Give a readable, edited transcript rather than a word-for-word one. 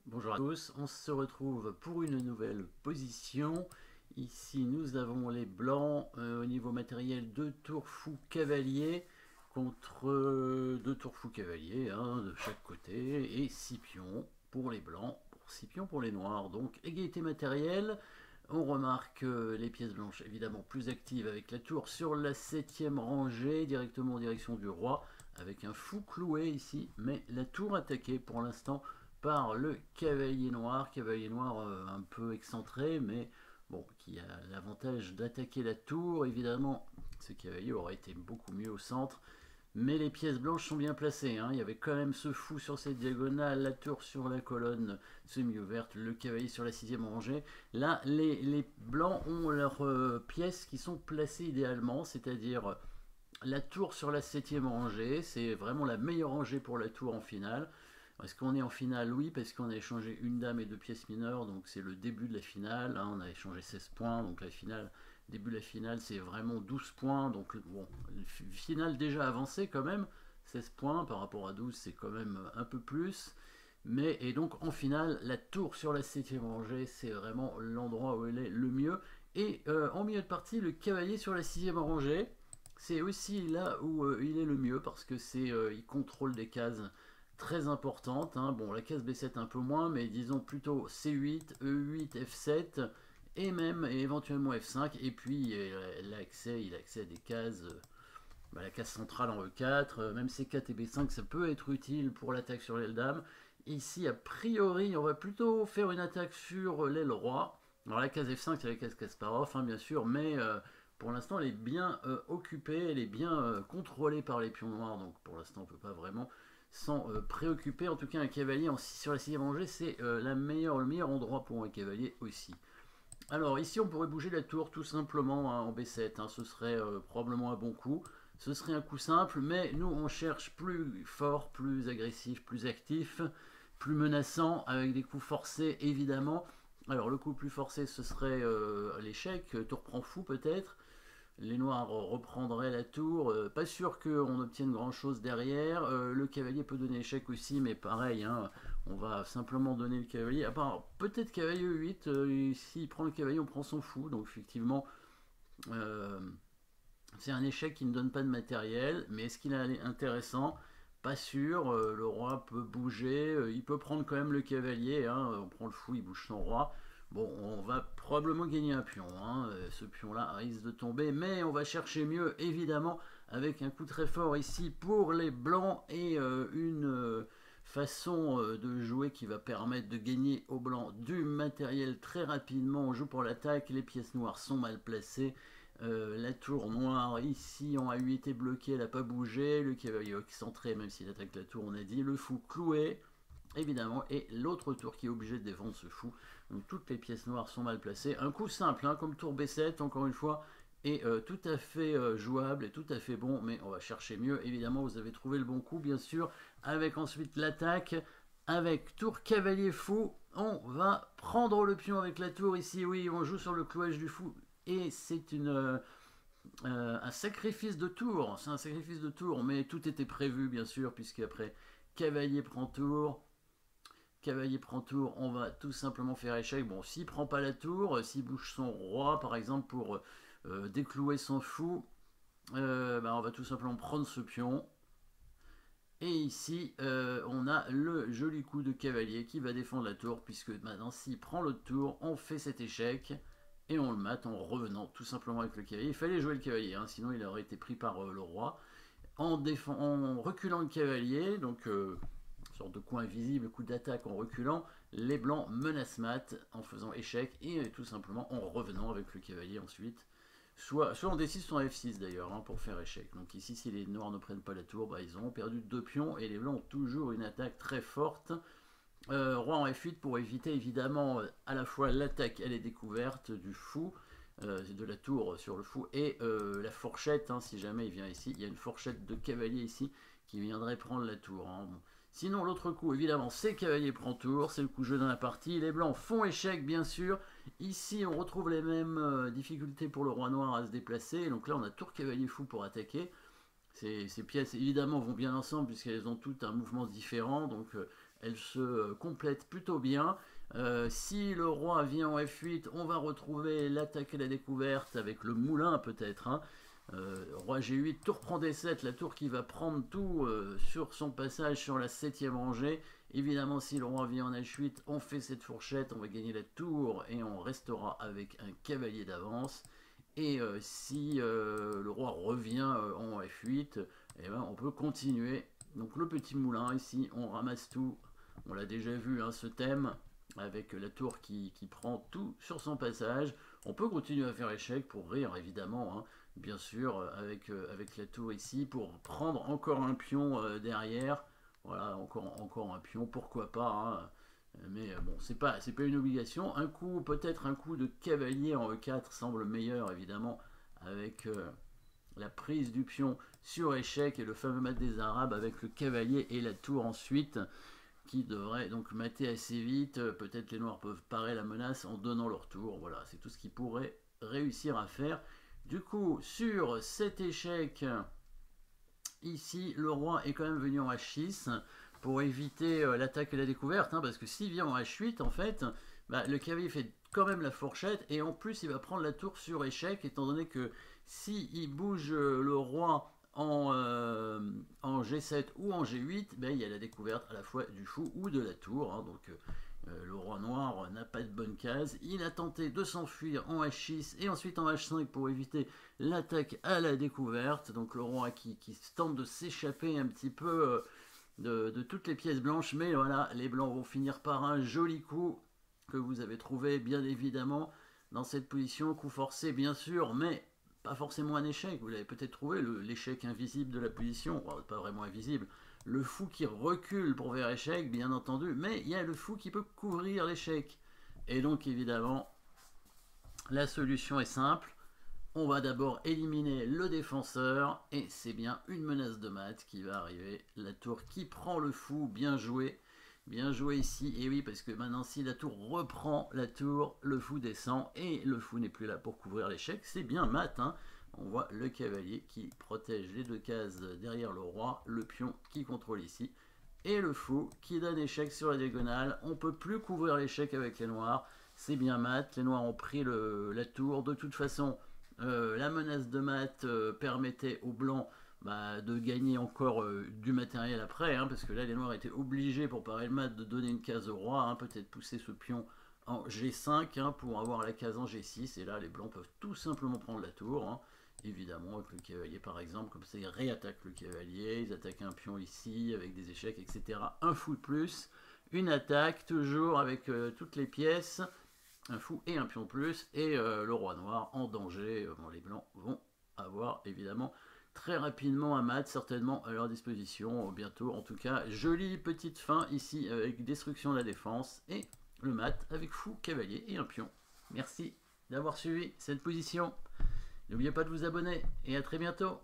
Bonjour à tous, on se retrouve pour une nouvelle position. Ici nous avons les blancs au niveau matériel, deux tours fous cavaliers contre deux tours fous cavaliers de chaque côté et 6 pions pour les blancs, pour 6 pions pour les noirs. Donc égalité matérielle, on remarque les pièces blanches évidemment plus actives avec la tour sur la 7e rangée directement en direction du roi avec un fou cloué ici, mais la tour attaquée pour l'instant par le cavalier noir un peu excentré, mais bon, qui a l'avantage d'attaquer la tour. Évidemment, ce cavalier aurait été beaucoup mieux au centre, mais les pièces blanches sont bien placées. Il y avait quand même ce fou sur cette diagonale, la tour sur la colonne semi-ouverte, le cavalier sur la 6e rangée. Là, les blancs ont leurs pièces qui sont placées idéalement, c'est-à-dire la tour sur la 7e rangée, c'est vraiment la meilleure rangée pour la tour en finale. Est-ce qu'on est en finale? Oui, parce qu'on a échangé une dame et deux pièces mineures, donc c'est le début de la finale. On a échangé 16 points, donc la finale, début de la finale, c'est vraiment 12 points. Donc bon, finale déjà avancée quand même, 16 points par rapport à 12, c'est quand même un peu plus. Mais, et donc en finale, la tour sur la 7e rangée, c'est vraiment l'endroit où elle est le mieux. Et en milieu de partie, le cavalier sur la 6e rangée, c'est aussi là où il est le mieux parce que il contrôle des cases très importantes. Bon, la case B7 un peu moins, mais disons plutôt C8, E8, F7 et même et éventuellement F5. Et puis il a accès à des cases. La case centrale en E4, même C4 et B5, ça peut être utile pour l'attaque sur l'aile dame. Ici, a priori, on va plutôt faire une attaque sur l'aile roi. Alors la case F5, c'est la case Kasparov, bien sûr, mais pour l'instant, elle est bien occupée, elle est bien contrôlée par les pions noirs, donc pour l'instant, on ne peut pas vraiment s'en préoccuper. En tout cas, un cavalier sur la 6e rangée, c'est le meilleur endroit pour un cavalier aussi. Alors ici, on pourrait bouger la tour tout simplement en B7, ce serait probablement un bon coup. Ce serait un coup simple, mais nous, on cherche plus fort, plus agressif, plus actif, plus menaçant, avec des coups forcés, évidemment. Alors, le coup plus forcé, ce serait l'échec, tour prend fou peut-être. Les noirs reprendraient la tour. Pas sûr qu'on obtienne grand-chose derrière. Le cavalier peut donner échec aussi, mais pareil, on va simplement donner le cavalier. À part, peut-être cavalier E8, s'il prend le cavalier, on prend son fou. Donc, effectivement, euh, c'est un échec qui ne donne pas de matériel, mais est-ce qu'il est intéressant? Pas sûr, le roi peut bouger, il peut prendre quand même le cavalier, on prend le fou, il bouge son roi. Bon, on va probablement gagner un pion, ce pion-là risque de tomber, mais on va chercher mieux, évidemment, avec un coup très fort ici pour les blancs et une façon de jouer qui va permettre de gagner aux blancs du matériel très rapidement. On joue pour l'attaque, les pièces noires sont mal placées, la tour noire ici en A8 est bloquée, elle n'a pas bougé. Le cavalier excentré, même s'il attaque la tour, on a dit. Le fou cloué, évidemment. Et l'autre tour qui est obligé de défendre ce fou. Donc toutes les pièces noires sont mal placées. Un coup simple, comme tour B7, encore une fois, est tout à fait jouable et tout à fait bon. Mais on va chercher mieux. Évidemment, vous avez trouvé le bon coup, bien sûr. Avec ensuite l'attaque. Avec tour cavalier fou, on va prendre le pion avec la tour ici. Oui, on joue sur le clouage du fou et c'est un sacrifice de tour. C'est un sacrifice de tour, mais tout était prévu, bien sûr, puisque après cavalier prend tour, on va tout simplement faire échec. Bon, s'il prend pas la tour, s'il bouge son roi, par exemple, pour déclouer son fou, on va tout simplement prendre ce pion. Et ici, on a le joli coup de cavalier qui va défendre la tour, puisque maintenant, s'il prend l'autre tour, on fait cet échec et on le mate en revenant tout simplement avec le cavalier. Il fallait jouer le cavalier, sinon il aurait été pris par le roi. En reculant le cavalier, donc sorte de coup invisible, coup d'attaque en reculant, les blancs menacent mat en faisant échec et tout simplement en revenant avec le cavalier ensuite. Soit en D6, soit en F6 d'ailleurs, pour faire échec. Donc ici, si les noirs ne prennent pas la tour, ils ont perdu 2 pions et les blancs ont toujours une attaque très forte. Roi en F8 pour éviter évidemment à la fois l'attaque et les découvertes du fou, de la tour sur le fou, et la fourchette, si jamais il vient ici. Il y a une fourchette de cavalier ici qui viendrait prendre la tour. Bon. Sinon, l'autre coup, évidemment, c'est cavalier prend tour, c'est le coup jeu dans la partie. Les blancs font échec, bien sûr. Ici, on retrouve les mêmes difficultés pour le roi noir à se déplacer. Donc là, on a tour cavalier fou pour attaquer. Ces pièces, évidemment, vont bien ensemble puisqu'elles ont toutes un mouvement différent. Donc elle se complète plutôt bien. Si le roi vient en F8, on va retrouver l'attaque à la découverte avec le moulin peut-être, hein. Roi G8, tour prend D7, la tour qui va prendre tout sur son passage sur la 7e rangée. Évidemment, si le roi vient en H8, on fait cette fourchette, on va gagner la tour et on restera avec un cavalier d'avance. Et si le roi revient en F8, eh ben, on peut continuer. Donc le petit moulin ici, on ramasse tout. On l'a déjà vu, hein, ce thème, avec la tour qui prend tout sur son passage. On peut continuer à faire échec pour rire, évidemment, hein. Bien sûr, avec la tour ici, pour prendre encore un pion derrière. Voilà, encore un pion, pourquoi pas, hein. Mais bon, c'est pas une obligation. Un coup, peut-être un coup de cavalier en E4 semble meilleur, évidemment, avec la prise du pion sur échec et le fameux mat des Arabes avec le cavalier et la tour ensuite, qui devrait donc mater assez vite. Peut-être les noirs peuvent parer la menace en donnant leur tour. Voilà, c'est tout ce qu'ils pourraient réussir à faire. Du coup, sur cet échec, ici, le roi est quand même venu en H6 pour éviter l'attaque et la découverte, hein, parce que s'il vient en H8, en fait, bah, le cavalier fait quand même la fourchette, et en plus, il va prendre la tour sur échec, étant donné que s'il bouge le roi en G7 ou en G8, ben, il y a la découverte à la fois du fou ou de la tour, hein, donc le roi noir n'a pas de bonne case. Il a tenté de s'enfuir en H6 et ensuite en H5 pour éviter l'attaque à la découverte. Donc le roi qui tente de s'échapper un petit peu de toutes les pièces blanches. Mais voilà, les blancs vont finir par un joli coup que vous avez trouvé bien évidemment dans cette position. Coup forcé bien sûr, mais pas forcément un échec. Vous l'avez peut-être trouvé, l'échec invisible de la position. Bon, pas vraiment invisible. Le fou qui recule pour faire échec, bien entendu, mais il y a le fou qui peut couvrir l'échec. Et donc, évidemment, la solution est simple. On va d'abord éliminer le défenseur, et c'est bien une menace de mat qui va arriver. La tour qui prend le fou, bien joué ici. Et oui, parce que maintenant, si la tour reprend la tour, le fou descend, et le fou n'est plus là pour couvrir l'échec. C'est bien mat, hein. On voit le cavalier qui protège les deux cases derrière le roi, le pion qui contrôle ici, et le fou qui donne échec sur la diagonale. On ne peut plus couvrir l'échec avec les noirs, c'est bien mat. Les noirs ont pris la tour. De toute façon, la menace de mat permettait aux blancs de gagner encore du matériel après, hein, parce que là les noirs étaient obligés pour parer le mat de donner une case au roi, hein, peut-être pousser ce pion en G5 hein, pour avoir la case en G6, et là les blancs peuvent tout simplement prendre la tour, hein. Évidemment, avec le cavalier par exemple, comme ça ils réattaquent le cavalier, ils attaquent un pion ici avec des échecs, etc. Un fou de plus, une attaque, toujours avec toutes les pièces, un fou et un pion de plus, et le roi noir en danger. Bon, les blancs vont avoir évidemment très rapidement un mat, certainement à leur disposition, bientôt. En tout cas, jolie petite fin ici avec destruction de la défense, et le mat avec fou, cavalier et un pion. Merci d'avoir suivi cette position. N'oubliez pas de vous abonner et à très bientôt.